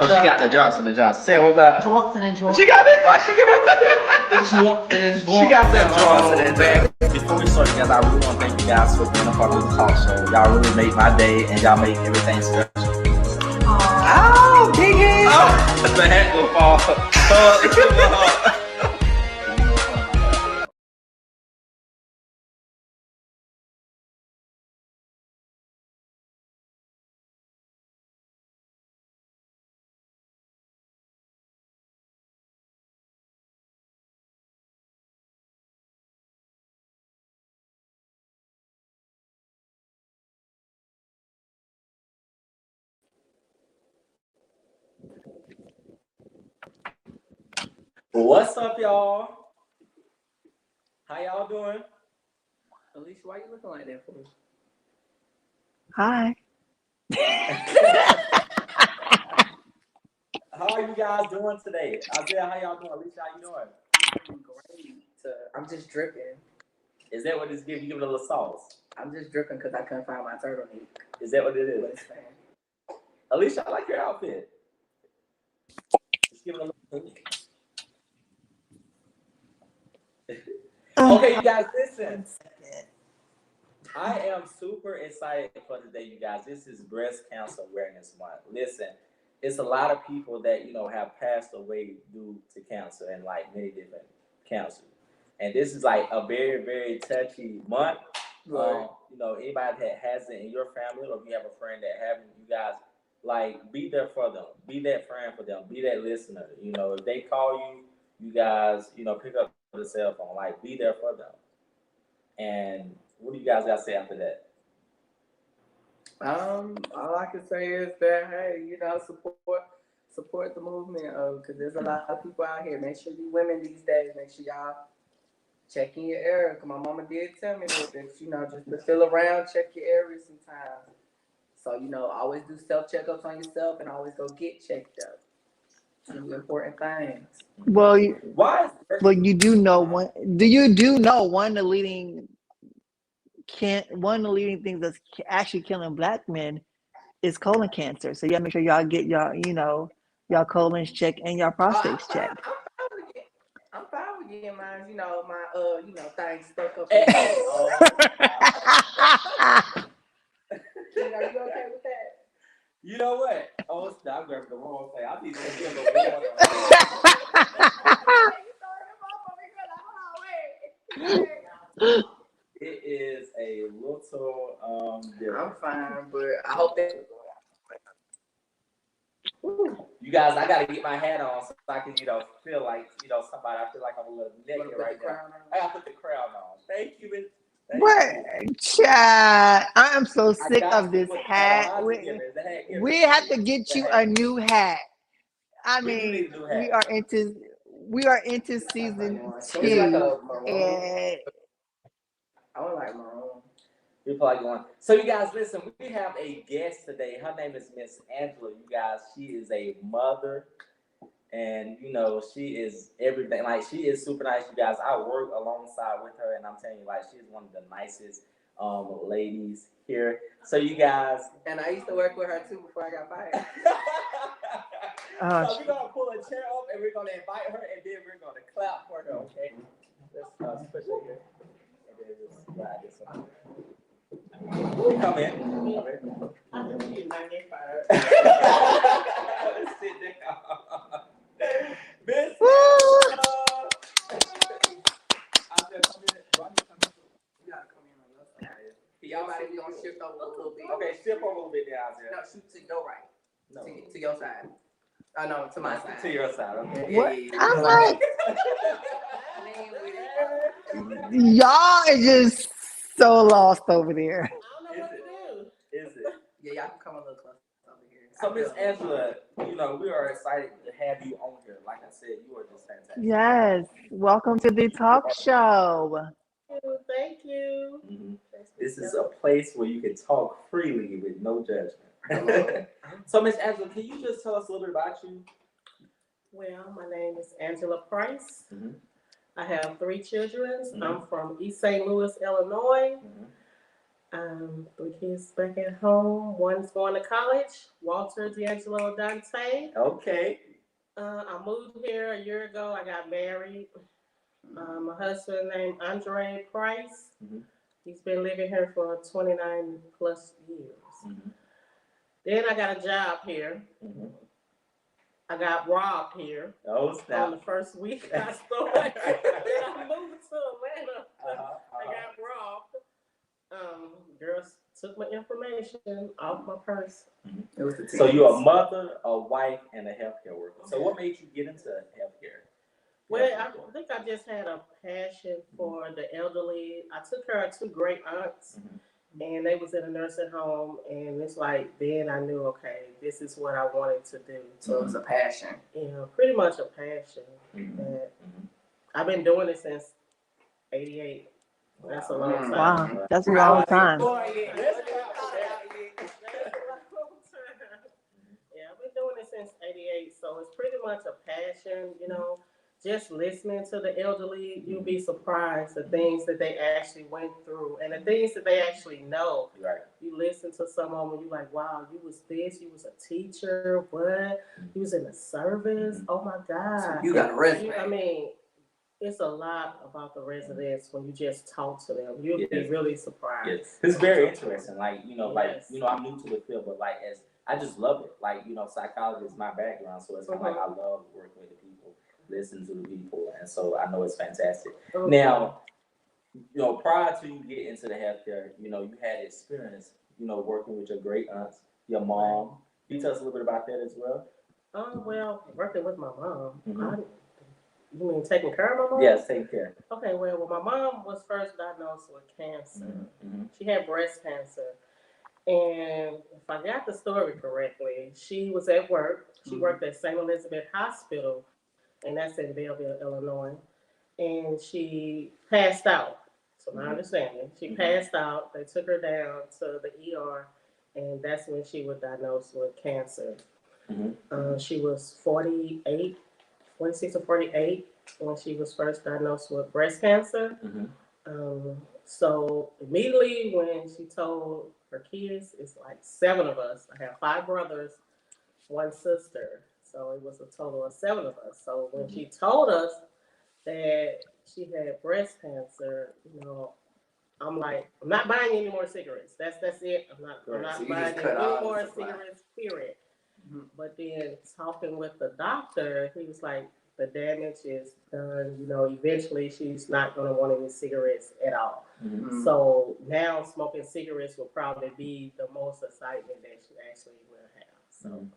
She got the Johnson and Johnson. Say what about Johnson and Johnson? She got it. She got that Johnson and Johnson. Before we start together, I really want to thank you guys for being a part of the talk show. Y'all really make my day, and y'all make everything special. Oh, dig it! Oh, the hat will fall. What's up, y'all? How y'all doing? Alicia, why you looking like that for me? Hi. How are you guys doing today? Isaiah, how y'all doing? Alicia, how you doing? I'm great. I'm just dripping. Is that what this gives? You give it a little sauce? I'm just dripping because I couldn't find my turtleneck. Is that what it is? Alicia, I like your outfit. Just give it a little. Okay, you guys, listen. I am super excited for today, you guys. This is Breast Cancer Awareness Month. Listen, it's a lot of people that, have passed away due to cancer and like many different cancers. And this is like a very, very touchy month. Right. Anybody that has it in your family, or if you have a friend that haven't, you guys, like, be there for them. Be that friend for them. Be that listener. If they call you, you guys, pick up the cell phone. Like, be there for them. And what do you guys got to say after that? All I can say is that, hey, support the movement, because there's a lot of people out here. Make sure you women these days, make sure y'all check in your area. Cause my mama did tell me that, just to feel around, check your area sometimes. So, always do self-checkups on yourself and always go get checked up. Two important things. Well, why? Well, you do know one. Do you know one of the leading things that's actually killing Black men is colon cancer. So you gotta make sure y'all get y'all colons checked and y'all prostates checked. I'm fine with getting mine. My things stuck up. Are you okay with that? You know what? Oh, I'm grabbing the wrong thing. I need to give a water. It is a little I'm fine, but I hope that. You guys, I gotta get my hat on so I can, feel like, somebody. I feel like I'm a little naked right now. I gotta put the crown on. Thank you. What? Chad, I am so sick of this hat. We have to get you a new hat. I mean, we are into season 2, and I would like maroon. You're probably going. So you guys, listen. We have a guest today. Her name is Miss Angela. You guys, she is a mother, and she is everything. Like, she is super nice. You guys, I work alongside with her, and I'm telling you, like, she's one of the nicest ladies here. So you guys, and I used to work with her too before I got fired. So we're gonna pull a chair up, and we're gonna invite her, and then we're gonna clap for her. Okay? Let's push her here, and then just slide this one. Come in. I'm not getting fired. Let's sit down. Miss I said, come in. You gotta come in on your side. Y'all gonna shift over a little bit. Okay, shift over a little bit down there. No, shoot to your right. No. To your side. Oh, no, to my side. To your side, okay. What? I'm like, y'all are just so lost over there. I don't know what to do. Is it? Yeah, y'all can come a little closer over here. So, Miss Angela, we are excited to have you on here. Like I said, you are just fantastic. Yes. Welcome to the talk show. Thank you. Mm-hmm. This is a place where you can talk freely with no judgment. So, Miss Angela, can you just tell us a little bit about you? Well, my name is Angela Price. Mm-hmm. I have 3 children. Mm-hmm. I'm from East St. Louis, Illinois. Mm-hmm. Three kids back at home. One's going to college. Walter, D'Angelo, Dante. Okay. I moved here a year ago. I got married. My husband named Andre Price. Mm-hmm. He's been living here for 29 plus years. Mm-hmm. Then I got a job here. Mm-hmm. I got robbed here. Oh, snap. On the first week I started. I moved to Atlanta. I got robbed. Girls took my information off my purse. Mm-hmm. So you're a mother, a wife, and a healthcare worker. So what made you get into healthcare? Well, I think I just had a passion for the elderly. I took care of two great aunts, and they was in a nursing home, and it's like, then I knew, okay, this is what I wanted to do. So it was a passion. Yeah, pretty much a passion. That I've been doing it since 88. That's a long time. Wow, that's a long time. Yeah, I've been doing it since 88, so it's pretty much a passion, you know. Just listening to the elderly, you'll be surprised the things that they actually went through and the things that they actually know. Right. You listen to someone when you're like, wow, you was this, you was a teacher, what? You was in the service, oh my God. So you got a resume. I mean, it's a lot about the residents when you just talk to them. You'll be really surprised. Yes. It's very interesting. Like, you know, I'm new to the field, but like, I just love it. Like, you know, psychology is my background, so it's kind of like I love working with the people, listen to the people, and so I know it's fantastic. Now, you know, prior to you get into the healthcare, you know, you had experience, you know, working with your great aunts, your mom. Can you tell us a little bit about that as well? Well, working with my mom. You mean taking care of my mom? Yes, taking care. Okay, well, my mom was first diagnosed with cancer. She had breast cancer. And if I got the story correctly, she was at work. She worked at St. Elizabeth Hospital, and that's in Belleville, Illinois. And she passed out, to my understanding. She passed out. They took her down to the ER, and that's when she was diagnosed with cancer. She was 46 or 48 when she was first diagnosed with breast cancer. So immediately when she told her kids, it's like 7 of us. I have 5 brothers, 1 sister. So it was a total of 7 of us. So when she told us that she had breast cancer, you know, I'm like, I'm not buying any more cigarettes. That's it. I'm not buying any more cigarettes, period. But then talking with the doctor, he was like, the damage is done. You know, eventually she's not going to want any cigarettes at all. So now smoking cigarettes will probably be the most excitement that she actually will have.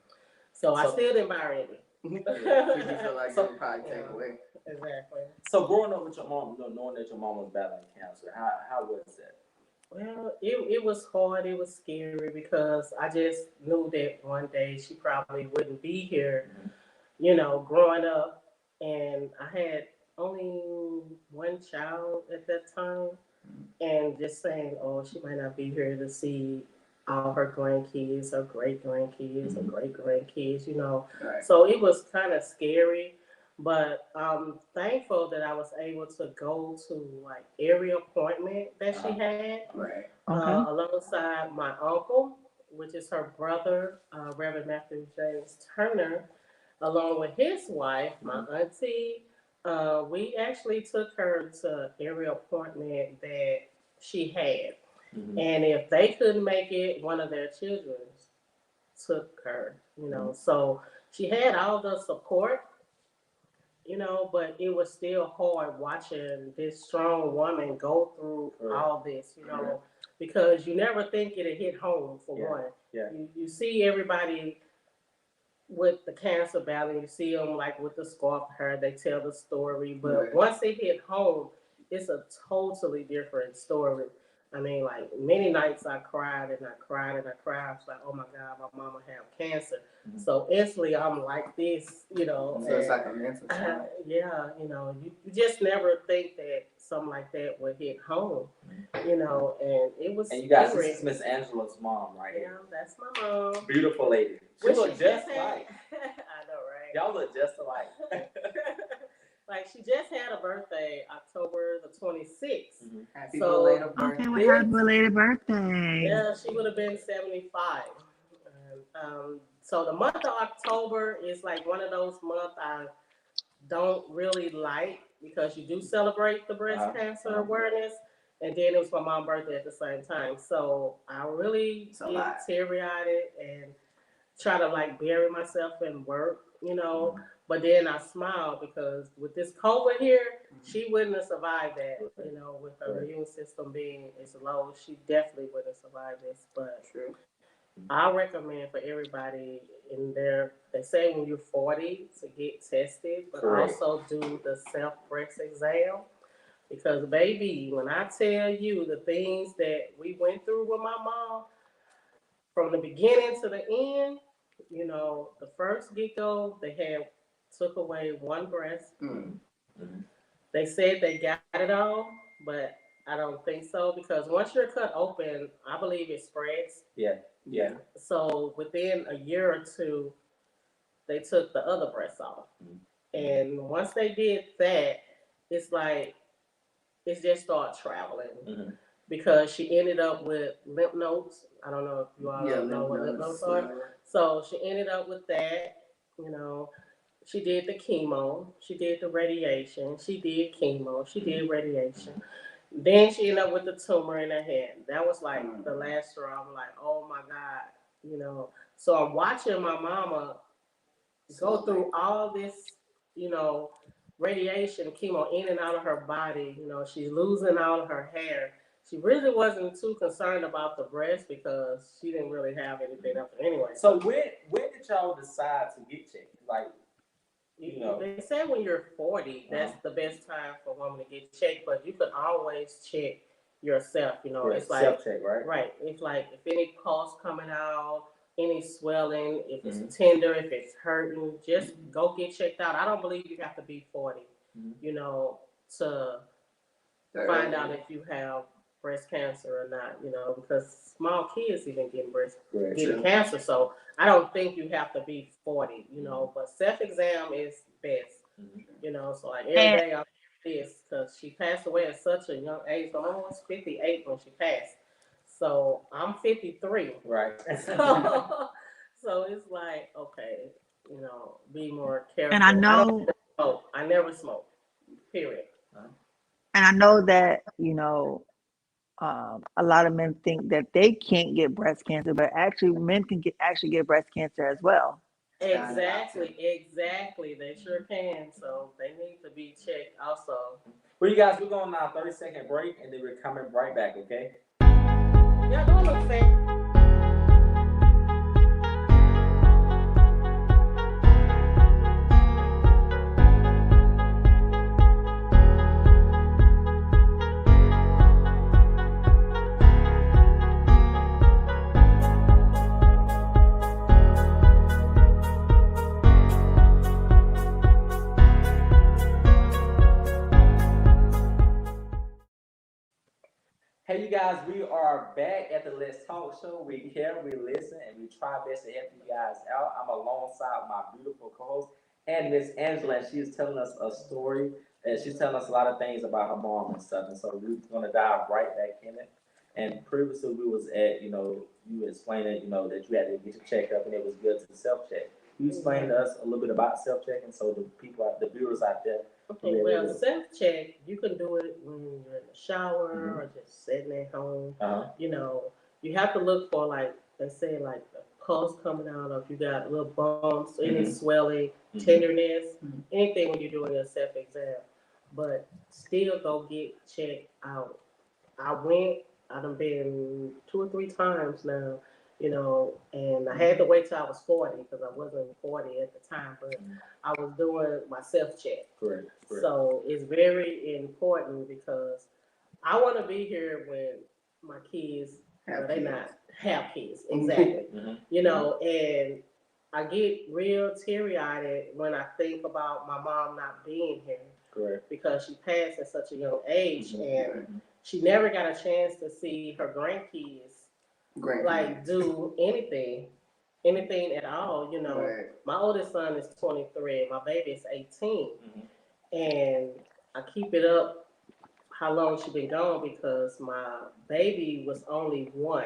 So I still didn't buy her any. You feel like it would probably take away. Exactly. So growing up with your mom, knowing that your mom was battling cancer, how was that? Well, it was hard. It was scary because I just knew that one day she probably wouldn't be here. You know, growing up, and I had only 1 child at that time, and just saying, oh, she might not be here to see all her grandkids, her great grandkids, her great grandkids, you know. So it was kind of scary, but I'm thankful that I was able to go to like every appointment that she had, alongside my uncle, which is her brother, Reverend Matthew James Turner, along with his wife, my auntie. We actually took her to every appointment that she had. And if they couldn't make it, one of their children took her, you know. So she had all the support, you know, but it was still hard watching this strong woman go through all this, you know, because you never think it'd hit home, for one. You see everybody with the cancer battle, you see them like with the scarf hair, they tell the story, but once they hit home, it's a totally different story. I mean, like many nights I cried and I cried and I cried. I was like, oh my God, my mama have cancer. So instantly I'm like this, you know. So it's like a mental challenge. Yeah, you know, you just never think that something like that would hit home, you know, and it was. And you guys, this is Miss Angela's mom right here. Yeah, that's my mom. Beautiful lady. She look just like. I know, right? Y'all look just alike. like she just had a birthday, October the 26th. Mm-hmm. Happy belated birthday. Okay, well, happy belated birthday. Yeah, she would have been 75. So the month of October is like one of those months I don't really like because you do celebrate the breast cancer awareness, and then it was my mom's birthday at the same time. So I really get teary-eyed and try to like bury myself in work, you know. But then I smile because with this COVID here, she wouldn't have survived that, you know, with her immune system being as low. She definitely wouldn't have survived this. But I recommend for everybody in there, they say when you're 40 to get tested, but also do the self-breast exam. Because baby, when I tell you the things that we went through with my mom, from the beginning to the end, you know, the first get-go, they had took away one breast. They said they got it all, but I don't think so because once you're cut open, I believe it spreads. Yeah. So within a year or two, they took the other breast off. And once they did that, it's like, it just started traveling. Because she ended up with lymph nodes. I don't know if you all know what lymph nodes are. So she ended up with that, you know. She did the chemo, she did the radiation, she did chemo, she did radiation. Then she ended up with the tumor in her head. That was like the last straw. I'm like, oh my God, you know. So I'm watching my mama go through all this, you know, radiation, chemo in and out of her body. You know, she's losing all of her hair. She really wasn't too concerned about the breast because she didn't really have anything else anyway. So when did y'all decide to get checked? Like, you know, they say when you're 40, that's the best time for a woman to get checked. But you could always check yourself. You know, it's like self-check, right? Right. It's like if any pulse coming out, any swelling, if it's tender, if it's hurting, just go get checked out. I don't believe you have to be 40, you know, to find out if you have breast cancer or not, you know, because small kids even getting cancer. So I don't think you have to be 40, you know, but self-exam is best, you know. So like every day I do this because she passed away at such a young age. So I was 58 when she passed. So I'm 53. Right. So it's like, okay, you know, be more careful. And I know I never smoke, period. And I know that, you know, a lot of men think that they can't get breast cancer, but actually men can actually get breast cancer as well. Exactly. They sure can. So they need to be checked also. Well, you guys, we're going on a 30-second break, and then we're coming right back, okay? Yeah, don't look fake. Hey, you guys, we are back at the Let's Talk Show. We care, we listen, and we try best to help you guys out. I'm alongside my beautiful co-host and Miss Angela, and she's telling us a story, and she's telling us a lot of things about her mom and stuff, and so we're going to dive right back in it. And previously we was at, you know, you explained, you know, that you had to get your checkup, and it was good to self-check. You explain to us a little bit about self-checking so the people, the viewers out there. Okay, well, self-check, you can do it when you're in the shower or just sitting at home. You know, you have to look for, like, they say, like, the pulse coming out, or if you got little bumps, any swelling, tenderness, anything when you're doing your self-exam. But still go get checked out. I done been 2 or 3 times now, you know, and I had to wait till I was 40 because I wasn't 40 at the time, but I was doing my self-check. Correct. So it's very important because I want to be here when my kids, they not have kids. Exactly. You know, and I get real teary-eyed when I think about my mom not being here. Correct. Because she passed at such a young age, and she never got a chance to see her grandkids like do anything at all. You know, my oldest son is 23, my baby is 18, and I keep it up how long she been gone because my baby was only 1,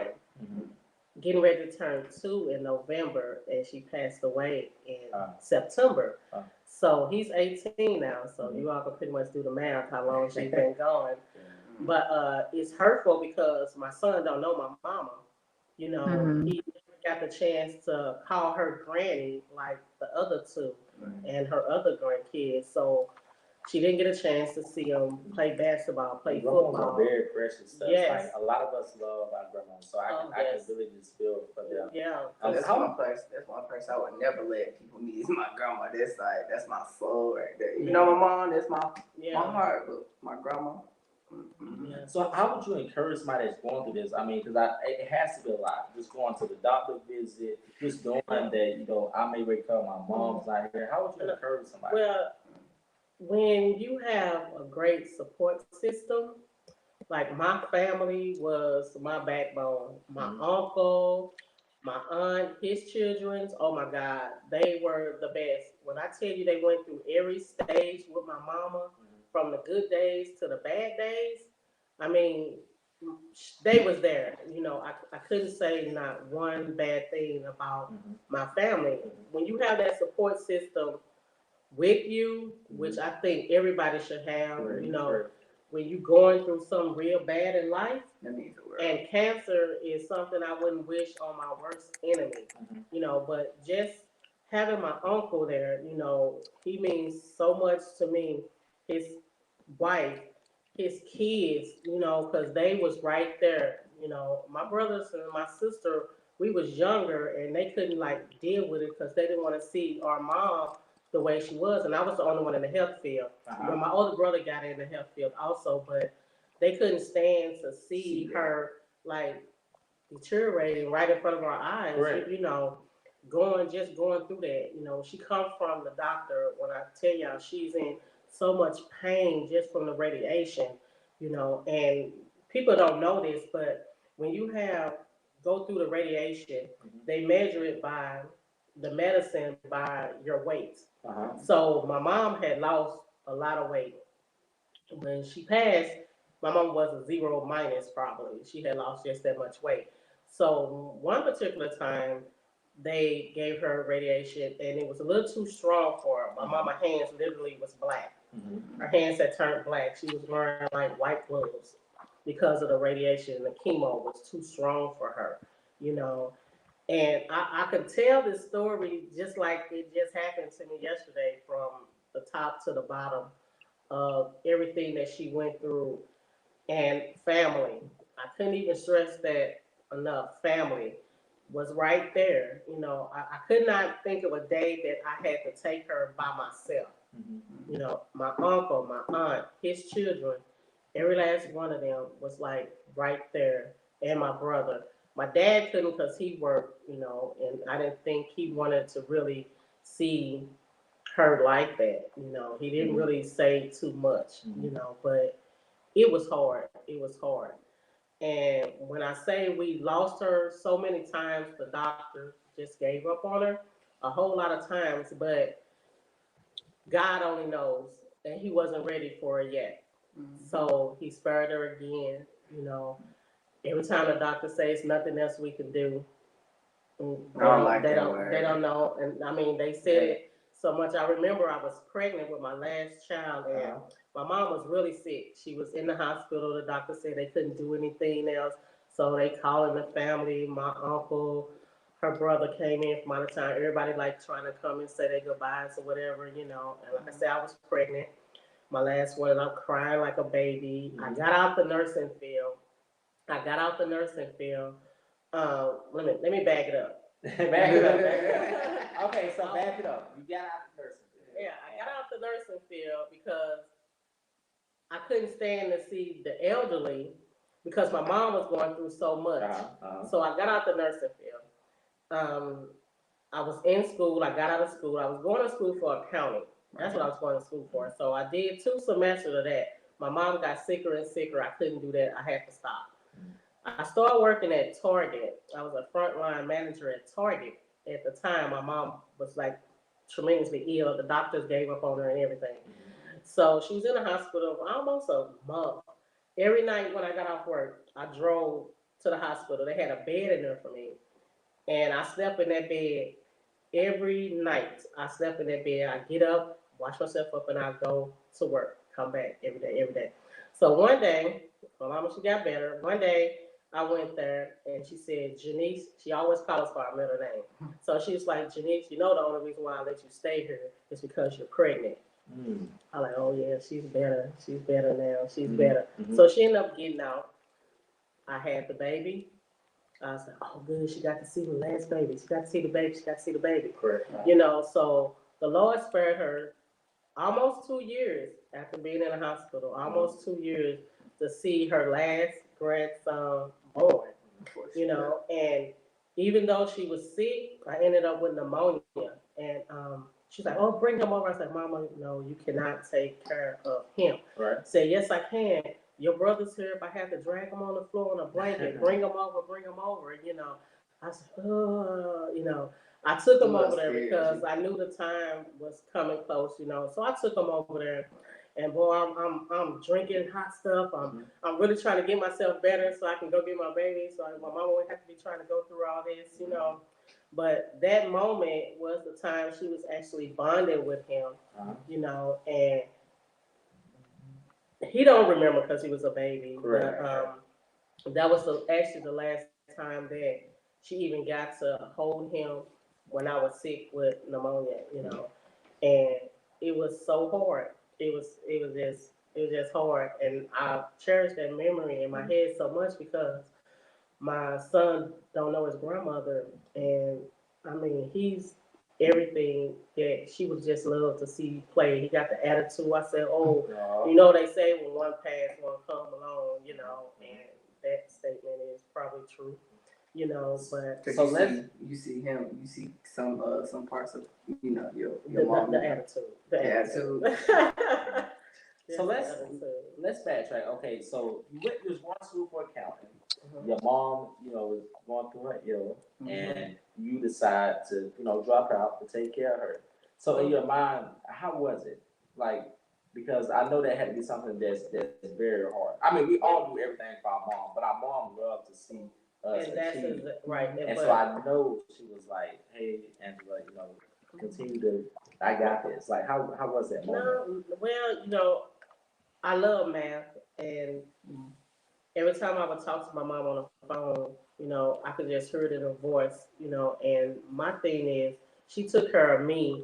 getting ready to turn 2 in November, and she passed away in September. So he's 18 now, so you all can pretty much do the math how long she's been gone. But it's hurtful because my son don't know my mama. You know, he never got the chance to call her granny like the other 2 and her other grandkids. So she didn't get a chance to see him play basketball, play football. Are very precious stuff. Yes. Like a lot of us love our grandma, so I can really just feel for them. Yeah. That's one place I would never let people meet is my grandma. That's my soul right there. You know, my mom, that's my heart, but my grandma. Yeah. So how would you encourage somebody that's going through this? I mean, because it has to be a lot. Just going to the doctor visit, just knowing that, you know, I may wake up, my mom's not here. How would you encourage somebody? Well, when you have a great support system, like my family was my backbone. My uncle, my aunt, his children's, oh my God, they were the best. When I tell you they went through every stage with my mama, from the good days to the bad days, I mean, they was there. You know, I couldn't say not one bad thing about my family. When you have that support system with you, which I think everybody should have, you know, when you're going through something real bad in life, and cancer is something I wouldn't wish on my worst enemy, you know, but just having my uncle there, you know, he means so much to me. His wife, his kids, you know, because they was right there. You know, my brothers and my sister, we was younger and they couldn't like deal with it because they didn't want to see our mom the way she was, and I was the only one in the health field. But my older brother got in the health field also, but they couldn't stand to see her like deteriorating right in front of our eyes. Right. You know, going through that. You know, she come from the doctor. When I tell y'all, she's in so much pain just from the radiation. You know, and people don't know this, but when you go through the radiation, they measure it by the medicine by your weight. So my mom had lost a lot of weight. When she passed, my mom was a 0 minus probably. She had lost just that much weight. So one particular time, they gave her radiation, and it was a little too strong for her. My mama's hands literally was black. Her hands had turned black. She was wearing like white gloves because of the radiation. The chemo was too strong for her, you know. And I could tell this story just like it just happened to me yesterday, from the top to the bottom of everything that she went through. And family, I couldn't even stress that enough. Family was right there. You know, I could not think of a day that I had to take her by myself. You know, my uncle, my aunt, his children, every last one of them was like right there, and my brother. My dad couldn't because he worked, you know, and I didn't think he wanted to really see her like that. You know, he didn't really say too much, you know, but it was hard. It was hard. And when I say we lost her so many times, the doctor just gave up on her a whole lot of times, but God only knows, and he wasn't ready for her yet. So he spared her again, you know. Every time the doctor says nothing else we can do, they don't know. And I mean, they said it so much. I remember I was pregnant with my last child, and my mom was really sick. She was in the hospital. The doctor said they couldn't do anything else, so they called in the family. My uncle, her brother came in from out of town. Everybody like trying to come and say their goodbyes or whatever, you know. And like I said, I was pregnant, my last one, and I'm crying like a baby. I got out the nursing field. Let me back it up. Back it up. Okay, so back it up. You got out the nursing field. Yeah, I got out the nursing field because I couldn't stand to see the elderly because my mom was going through so much. So I got out the nursing field. I was in school. I got out of school. I was going to school for accounting. That's what I was going to school for. So I did 2 semesters of that. My mom got sicker and sicker. I couldn't do that. I had to stop. I started working at Target. I was a frontline manager at Target. At the time, my mom was like tremendously ill. The doctors gave up on her and everything. So she was in the hospital for almost a month. Every night when I got off work, I drove to the hospital. They had a bed in there for me. And I slept in that bed every night. I slept in that bed. I get up, wash myself up, and I go to work. Come back every day, every day. So one day, my mama, she got better. One day, I went there and she said, Janice, she always calls us by our middle name. So she was like, Janice, you know the only reason why I let you stay here is because you're pregnant. I'm like, oh yeah, she's better. She's better now. She's better. So she ended up getting out. I had the baby. I was like, oh, good. She got to see the last baby. She got to see the baby. She got to see the baby. Correct. You know, so the Lord spared her almost 2 years after being in the hospital, almost 2 years to see her last grandson born. You know, and even though she was sick, I ended up with pneumonia. And she's like, oh, bring him over. I said, Mama, no, you cannot take care of him. Right. Said, yes, I can. Your brother's here. If I have to drag him on the floor on a blanket, bring him over, you know. I said, oh, you know. I took him over there because I knew the time was coming close, you know. So I took him over there, and boy, I'm drinking hot stuff. I'm really trying to get myself better so I can go get my baby. So my mama wouldn't have to be trying to go through all this, you know. But that moment was the time she was actually bonding with him, you know, and he don't remember because he was a baby. Correct. But that was actually the last time that she even got to hold him when I was sick with pneumonia, you know, and it was so hard. It was just hard, and I cherish that memory in my head so much because my son don't know his grandmother, and I mean he's everything that she would just love to see play. He got the attitude. I said, oh, you know, they say when one pass, one come along, you know, and that statement is probably true, you know. But so you see him, you see some parts of, you know, your mom, the attitude, the attitude. So let's backtrack. Okay, so you went to this one school for accounting. Your mom, you know, was going through her ill, and you decide to, you know, drop out to take care of her. So in your mind, how was it? Like, because I know that had to be something that's very hard. I mean, we all do everything for our mom, but our mom loved to see us achieve. Right. And so I know she was like, hey, Angela, you know, continue to, I got this. Like, how was that moment? No, well, you know, I love math, and every time I would talk to my mom on the phone, you know, I could just hear it in her voice, you know. And my thing is, she took care of me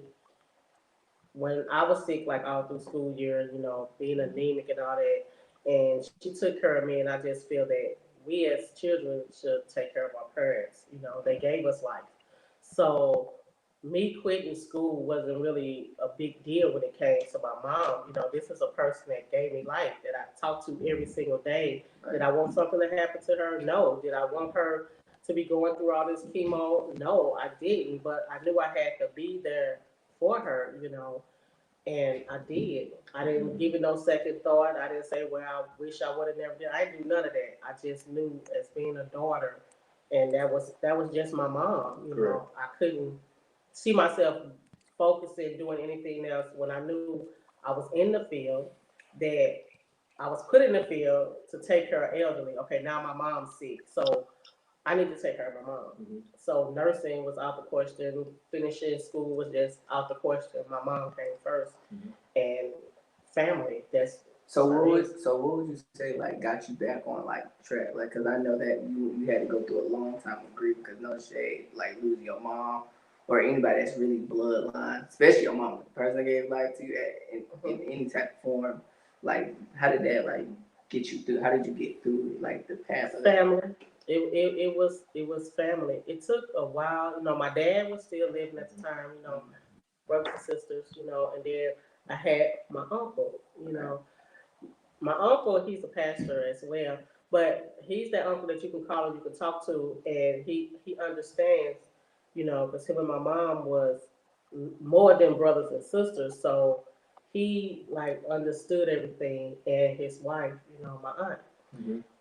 when I was sick, like all through school year, you know, being anemic and all that. And she took care of me, and I just feel that we as children should take care of our parents. You know, they gave us life. So me quitting school wasn't really a big deal when it came to my mom. You know, this is a person that gave me life, that I talk to every single day. Did I want something to happen to her? No. Did I want her to be going through all this chemo? No, I didn't. But I knew I had to be there for her, you know, and I did. I didn't give it no second thought. I didn't say, well, I wish I would have never did. I didn't do none of that. I just knew as being a daughter, and that was just my mom. You know, I couldn't see myself focusing doing anything else when I knew I was in the field, that I was put in the field to take care of elderly. Okay, now my mom's sick, so I need to take care of my mom. So nursing was out the question. Finishing school was just out the question. My mom came first, and family. So what would you say like got you back on like track? Like, cause I know that you had to go through a long time of grief, because no shade, like losing your mom or anybody that's really bloodline, especially your mom, the person that gave life to you in any type of form. Like, how did that like get you through? How did you get through like the path of family? It was family. It took a while. You know, my dad was still living at the time. You know, brothers and sisters. You know, and then I had my uncle. You know, my uncle, he's a pastor as well, but he's that uncle that you can call and you can talk to, and he understands. You know, because him and my mom was more than brothers and sisters, so he like understood everything, and his wife, you know, my aunt.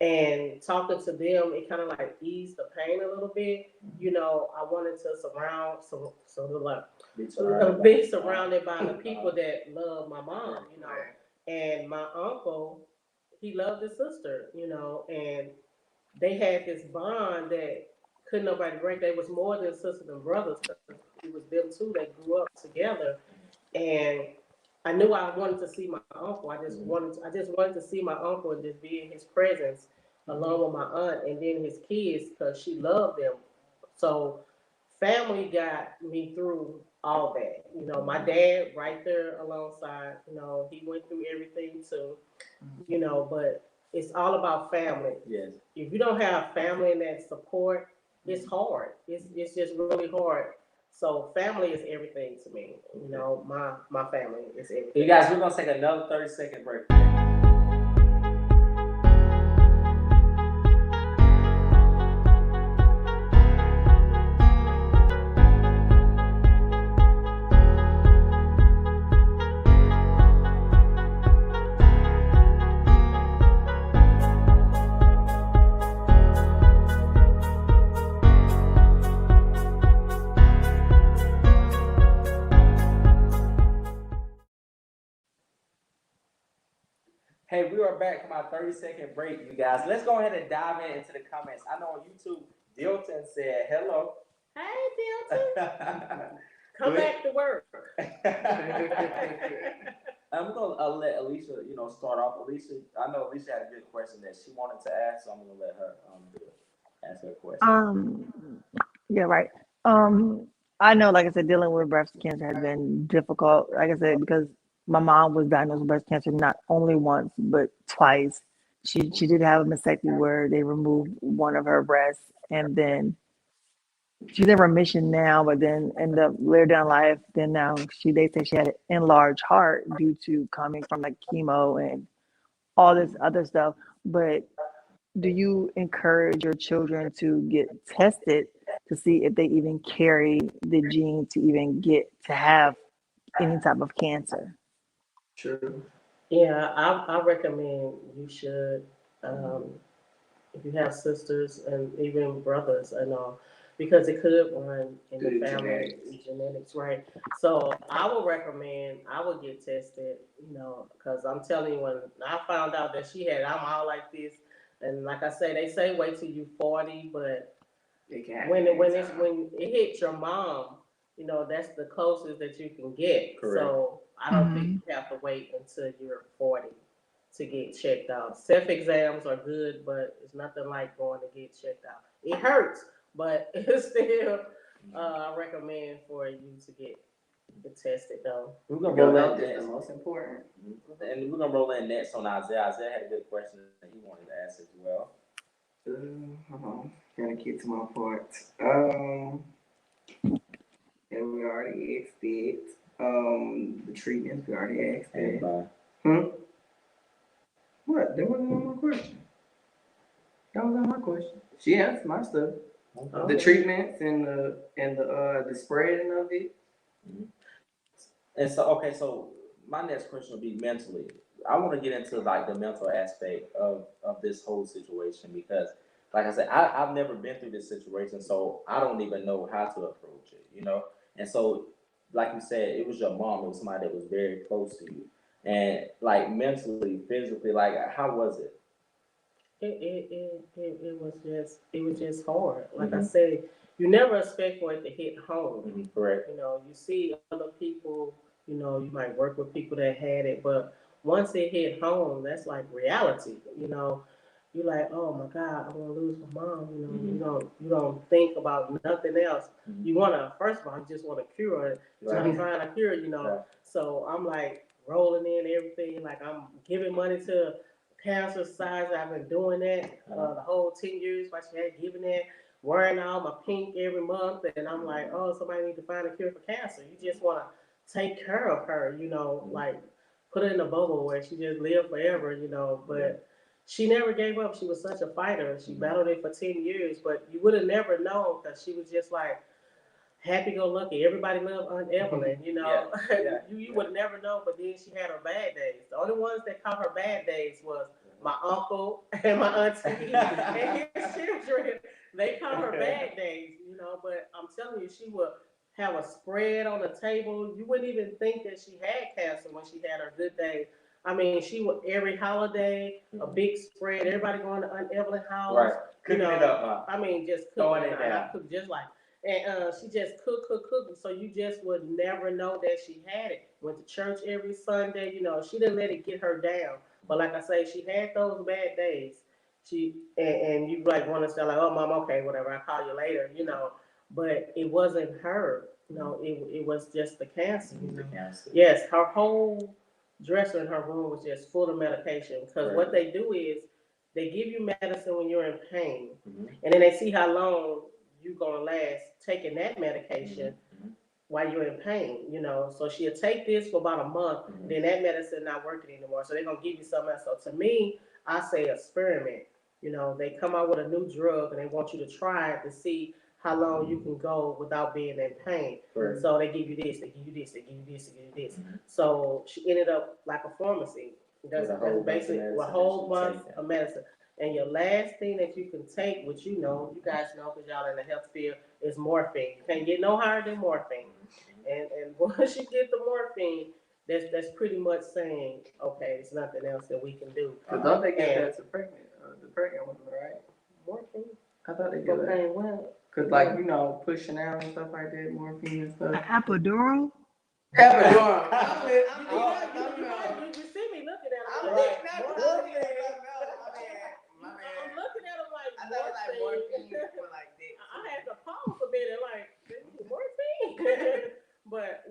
And talking to them, it kind of like eased the pain a little bit. You know, I wanted to be surrounded by the people that love my mom, you know. And my uncle, he loved his sister, and they had this bond that couldn't nobody break. They was more than sisters and brothers because it was them two that grew up together. And I knew I wanted to see my uncle. I just wanted to see my uncle and just be in his presence along with my aunt and then his kids because she loved them. So family got me through all that. My dad right there alongside, he went through everything too, but it's all about family. Yes. If you don't have family and that support, it's hard. It's just really hard. So family is everything to me. My family is everything. You guys, we're gonna take another 30-second break. Hey, we are back from our 30-second break, you guys. Let's go ahead and dive into the comments. I know on YouTube, Dilton said hello. Hey, Dilton. Come back to work. I'm gonna let Alicia, start off. Alicia, I know Alicia had a good question that she wanted to ask, so I'm gonna let her ask her question. Yeah, right. I know, like I said, dealing with breast cancer has been difficult. Like I said, because my mom was diagnosed with breast cancer not only once but twice. She did have a mastectomy where they removed one of her breasts, and then she's in remission now. But then ended up later down life. Then now they say she had an enlarged heart due to coming from like chemo and all this other stuff. But do you encourage your children to get tested to see if they even carry the gene to even get to have any type of cancer? True. Yeah, I recommend you should, if you have sisters and even brothers and all, because it could run in the family genetics, right? So I would get tested, because I'm telling you, when I found out that I'm all like this, and like I say, they say wait till you 40, but when it hits your mom, that's the closest that you can get. Correct. So I don't think you have to wait until you're 40 to get checked out. Self exams are good, but it's nothing like going to get checked out. It hurts, but it's still I recommend for you to get tested though. We're gonna roll Health in is next, the most important. and we're gonna roll in next on Isaiah. Isaiah had a good question that he wanted to ask as well. Hold on. Gotta get to my part. Yeah, we already asked it. The treatments, we already asked it. What? That wasn't on my question. That was on my question. She answered my stuff. Okay. The treatments and the spreading of it. And so my next question will be mentally. I want to get into like the mental aspect of this whole situation because, like I said, I've never been through this situation, so I don't even know how to approach it, And so, like you said, it was your mom. It was somebody that was very close to you, and like mentally, physically, like how was it? It was just hard. Like I said, you never expect for it to hit home. Correct. You see other people. You might work with people that had it, but once it hit home, that's like reality. You're like, oh my God, I'm gonna lose my mom. You don't think about nothing else. You wanna, first of all, you just want a cure, trying to find a cure. Right. So I'm like rolling in everything. Like I'm giving money to Cancer Society. I've been doing that the whole 10 years. Like she had given that, wearing all my pink every month, and I'm like, oh, somebody need to find a cure for cancer. You just wanna take care of her, like put her in a bubble where she just lived forever, but she never gave up. She was such a fighter. She battled it for 10 years, but you would have never known because she was just like happy-go-lucky. Everybody loved Aunt Evelyn, you would have never known, but then she had her bad days. The only ones that caught her bad days was my uncle and my auntie and his children. They caught her bad days, but I'm telling you, she would have a spread on the table. You wouldn't even think that she had cancer when she had her good days. I mean, she would every holiday, a big spread, everybody going to Aunt Evelyn's house. Right. Cooking it up, huh? I mean, just throwing cooking it down. I cook just like, and she just cook. So you just would never know that she had it. Went to church every Sunday. She didn't let it get her down. But like I say, she had those bad days. And you like want to say like, oh, mom, okay, whatever. I'll call you later. But it wasn't her. It was just the cancer. The cancer. Yes, her whole dresser in her room was just full of medication. Because what they do is they give you medicine when you're in pain, and then they see how long you're gonna last taking that medication while you're in pain. So she'll take this for about a month, then that medicine not working anymore. So they're gonna give you something else. So to me, I say experiment. They come out with a new drug and they want you to try it to see how long you can go without being in pain. Right. So they give you this, they give you this, they give you this, they give you this. So she ended up like a pharmacy. That's basically a whole month of medicine. And your last thing that you can take, which you guys know because y'all in the health field, is morphine. You can't get no higher than morphine. And once you get the morphine, that's pretty much saying, okay, there's nothing else that we can do. Because don't they get that to the pregnant women, right? Morphine? I thought they get that. Well, Because, like, pushing out and stuff like that, morphine and stuff. Epidural? Epidural. You see me looking at him. I'm like, looking at I'm looking at him like, I thought it was like morphine for like this. I had to pause a minute, like, morphine? But,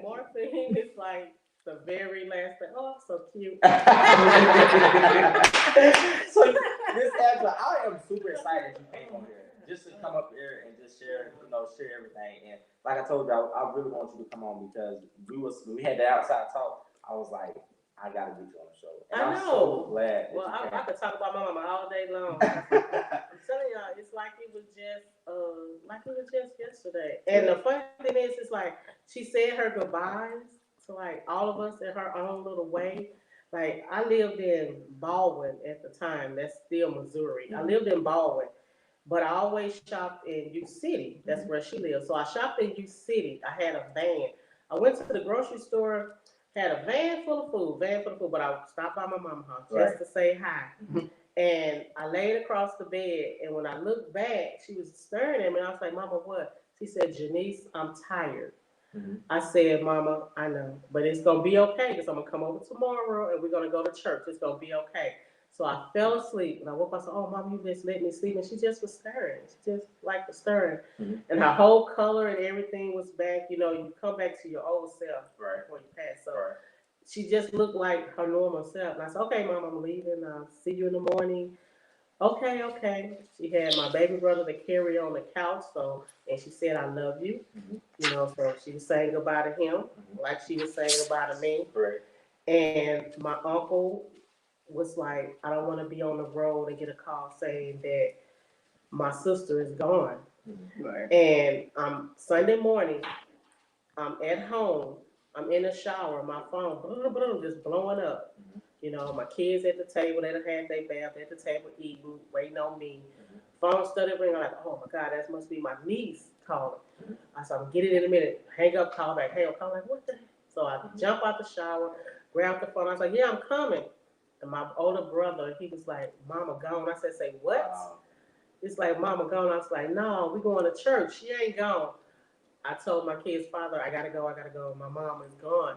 morphine is like the very last thing. Oh, so cute. So, Miss Angela, I am super excited you came on here. Just to come up here and just share everything. And like I told you, I really want you to come on because when we had the outside talk, I was like, I gotta get you on the show. And I'm so glad. Well, I could talk about my mama all day long. I'm telling y'all, it's like it was just yesterday. And the funny thing is, it's like she said her goodbyes to like all of us in her own little way. Like I lived in Baldwin at the time. That's still Missouri. I lived in Baldwin. But I always shopped in U City. That's where she lived. So I shopped in U City. I had a van. I went to the grocery store, had a van full of food, but I stopped by my mama's house just to say hi. And I laid across the bed, and when I looked back, she was staring at me. I was like, Mama, what? She said, Janice, I'm tired. I said, Mama, I know, but it's going to be okay because I'm going to come over tomorrow, and we're going to go to church. It's going to be okay. So I fell asleep, and I woke up and said, oh, Mom, you just let me sleep. And she just was stirring. She just like was stirring. And her whole color and everything was back. You come back to your old self before you pass. So she just looked like her normal self. And I said, okay, Mom, I'm leaving. I'll see you in the morning. Okay. She had my baby brother to carry on the couch. And she said, I love you. So she was saying goodbye to him like she was saying goodbye to me. And my uncle was like, I don't want to be on the road and get a call saying that my sister is gone. And Sunday morning, I'm at home, I'm in the shower, my phone just blowing up. My kids at the table, they done had their bath at the table eating, waiting on me. Phone started ringing, I'm like, oh my God, that must be my niece calling. I said, I'm gonna get it in a minute. Hang up, call back, like, what the heck? So I jump out the shower, grab the phone, I was like, yeah, I'm coming. And my older brother, he was like, Mama gone. I said, say what? Wow. It's like, Mama gone. I was like, no, we going to church. She ain't gone. I told my kid's father, I gotta go. My mom is gone.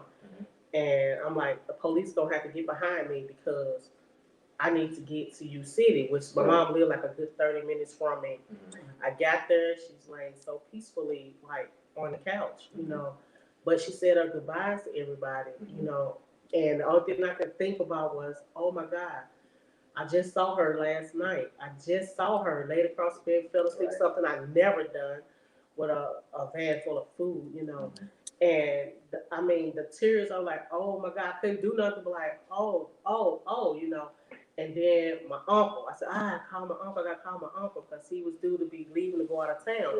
And I'm like, the police don't have to get behind me because I need to get to U City, which my mom lived like a good 30 minutes from me. I got there. She's laying so peacefully, like on the couch, But she said her goodbyes to everybody, And the only thing I could think about was, oh my God, I just saw her last night. I just saw her laid across the bed, fell asleep, something I've never done with a van full of food, And the tears are like, oh my God, I couldn't do nothing but like, oh, And then my uncle, I said, I gotta call my uncle because he was due to be leaving to go out of town.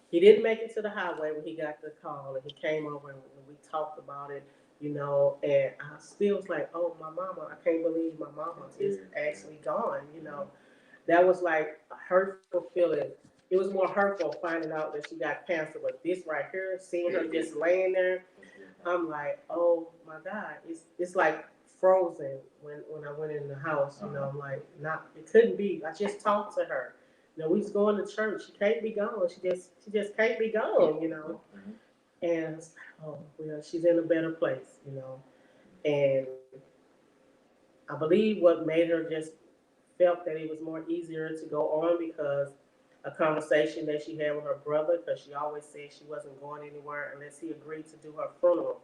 He didn't make it to the highway when he got the call, and he came over and we talked about it. And I still was like, oh, my mama, I can't believe my mama is actually gone, That was like a hurtful feeling. It was more hurtful finding out that she got cancer, but this right here, seeing her just laying there, I'm like, oh my God. It's like frozen when I went in the house. You know, I'm like, it couldn't be. I just talked to her. You know, we was going to church. She can't be gone. She just can't be gone. You know, and oh well, she's in a better place. You know, and I believe what made her just felt that it was more easier to go on because a conversation that she had with her brother, because she always said she wasn't going anywhere unless he agreed to do her funeral.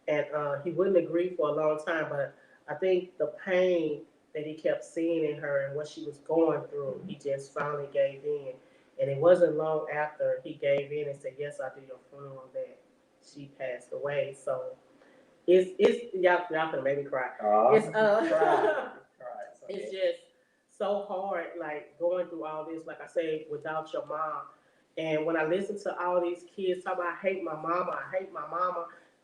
And he wouldn't agree for a long time, but I think the pain that he kept seeing in her and what she was going through, he just finally gave in. And it wasn't long after he gave in and said, yes, I'll do your funeral, that she passed away. So it's y'all gonna make me cry. It's it's just so hard, like going through all this, like I say, without your mom. And when I listen to all these kids talk about, I hate my mama,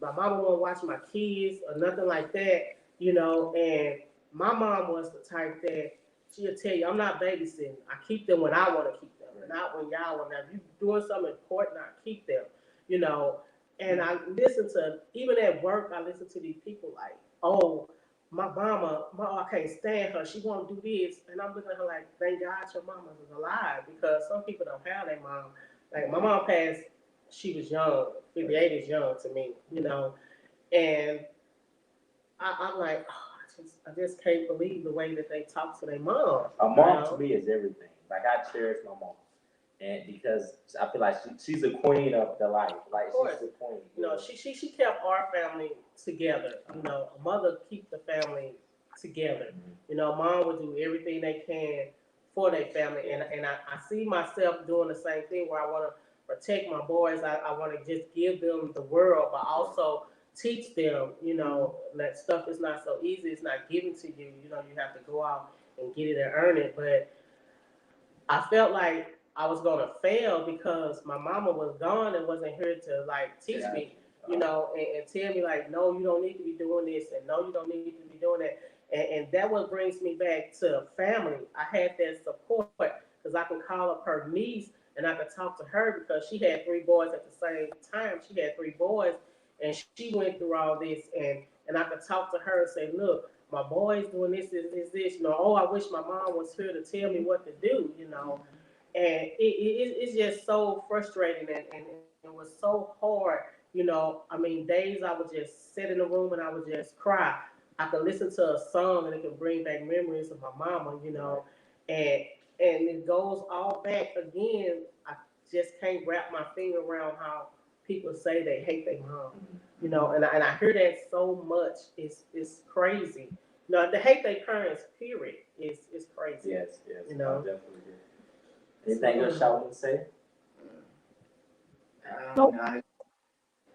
my mama won't watch my kids or nothing like that, you know. And my mom was the type that she'll tell you, I'm not babysitting. I keep them when I want to keep them, not when y'all want them. If you're doing something important, I keep them, you know. And I listen to, even at work, I listen to these people like, oh, my mama, I can't stand her. She won't do this. And I'm looking at her like, thank God your mama is alive, because some people don't have their mom. Like my mom passed, she was young. 58 is young to me, you know. And I'm like, oh, I just can't believe the way that they talk to their mom. A mom to me is everything. Like I cherish my mom. And because I feel like she's the queen of the life. Like she's the queen. You know, she kept our family together. You know, a mother keep the family together. You know, mom would do everything they can for their family. And I see myself doing the same thing, where I want to protect my boys. I want to just give them the world, but also teach them, you know, that stuff is not so easy. It's not given to you. You know, you have to go out and get it and earn it. But I felt like I was gonna fail because my mama was gone and wasn't here to like teach me, you know, and tell me like, no, you don't need to be doing this, and no, you don't need to be doing that. And that what brings me back to family. I had that support because I can call up her niece and I could talk to her, because she had 3 boys at the same time. She had 3 boys, and she went through all this, and I could talk to her and say, look, my boy's doing this, you know, oh, I wish my mom was here to tell me what to do, you know. And it's just so frustrating, and it was so hard, you know. I mean, days I would just sit in the room and I would just cry. I could listen to a song and it could bring back memories of my mama, you know, and it goes all back again. I just can't wrap my finger around how people say they hate their mom, you know, and I hear that so much. It's crazy. No, they hate their parents, period. It's crazy. Yes, you know. Definitely. Anything else y'all want to say? Nope.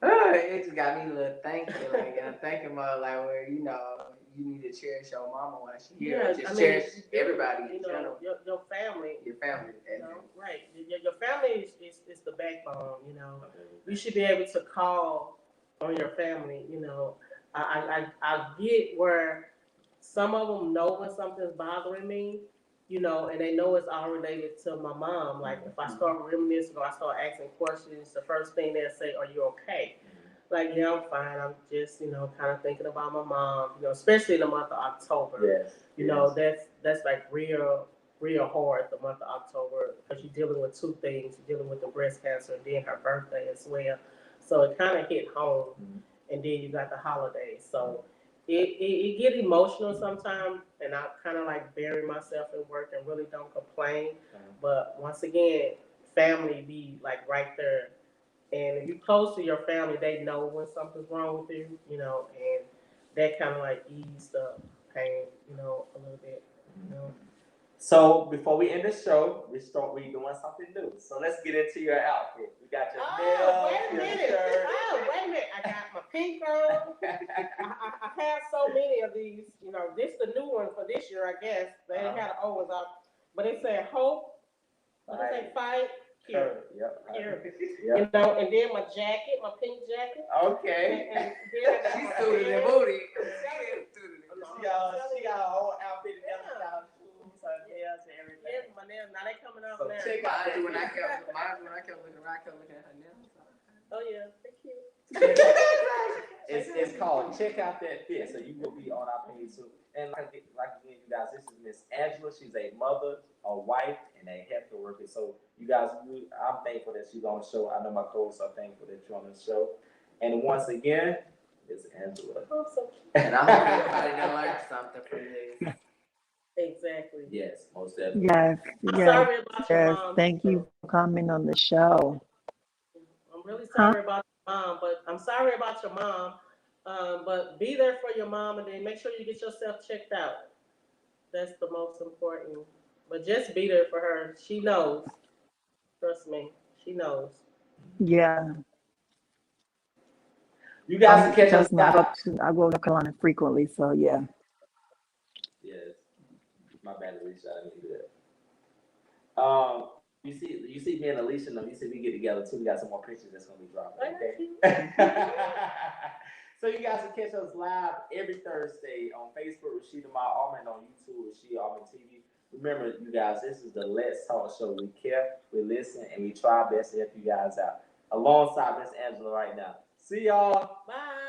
It just got me a little thinking, like, I'm thinking about, like, where, you know, you need to cherish your mama while she's here. Yeah, just cherish everybody, you know, your family. Your family. You know, right. Your family is the backbone, you know. You should be able to call on your family, you know. I get where some of them know when something's bothering me, you know, and they know it's all related to my mom. Like, if I start reminiscing or I start asking questions, the first thing they'll say, are you okay? Like, yeah, I'm fine. I'm just, you know, kind of thinking about my mom, you know, especially in the month of October. Yes. You know, that's like real hard, the month of October, because you're dealing with 2 things. You're dealing with the breast cancer and then her birthday as well. So it kind of hit home. And then you got the holidays. So it get emotional sometimes, and I kind of like bury myself in work and really don't complain. But once again, family be like right there. And if you're close to your family, they know when something's wrong with you, you know, and that kind of like ease the pain, you know, a little bit, you know. So before we end the show, we doing something new. So let's get into your outfit. We got your nails, wait a minute. I got my pink on. I have so many of these. You know, this is the new one for this year, I guess. They had the old ones out, but it said hope. What does it say? Fight. Here. Yep. You know, and then my jacket, my pink jacket. Okay. And then She's suited and booty. She got a whole outfit together. Her nails and everything. Yeah, my nails. Now they coming out So now. check out When I kept looking around, I kept looking at her nails. Oh yeah, they're cute. It's called Check Out That Fit. So you will be on our page too. And like again, you guys, this is Miss Angela. She's a mother, a wife, and a healthcare worker. So you guys, I'm thankful that she's on the show. I know my co-hosts are thankful that you're on the show. And once again, it's Angela. And I hope everybody done learned something from this. Exactly. Yes, most definitely. Yes, I'm yes, sorry about your yes. mom. Thank you for coming on the show. I'm really sorry about your mom, but I'm sorry about your mom. But be there for your mom, and then make sure you get yourself checked out. That's the most important. But just be there for her. She knows. Trust me, she knows. Yeah. You guys can catch us Trust me, I live. go to North Carolina frequently, so yeah. Yes. My bad, Alicia. I didn't do that. You see me and Alicia. No, you see we get together too. We got some more pictures that's gonna be dropping. Okay. So you guys can catch us live every Thursday on Facebook, Rashida Ma Almond, on YouTube, Rashida Almond TV. Remember, you guys, this is the Let's Talk Show. We care, we listen, and we try our best to help you guys out. Alongside Miss Angela right now. See y'all. Bye.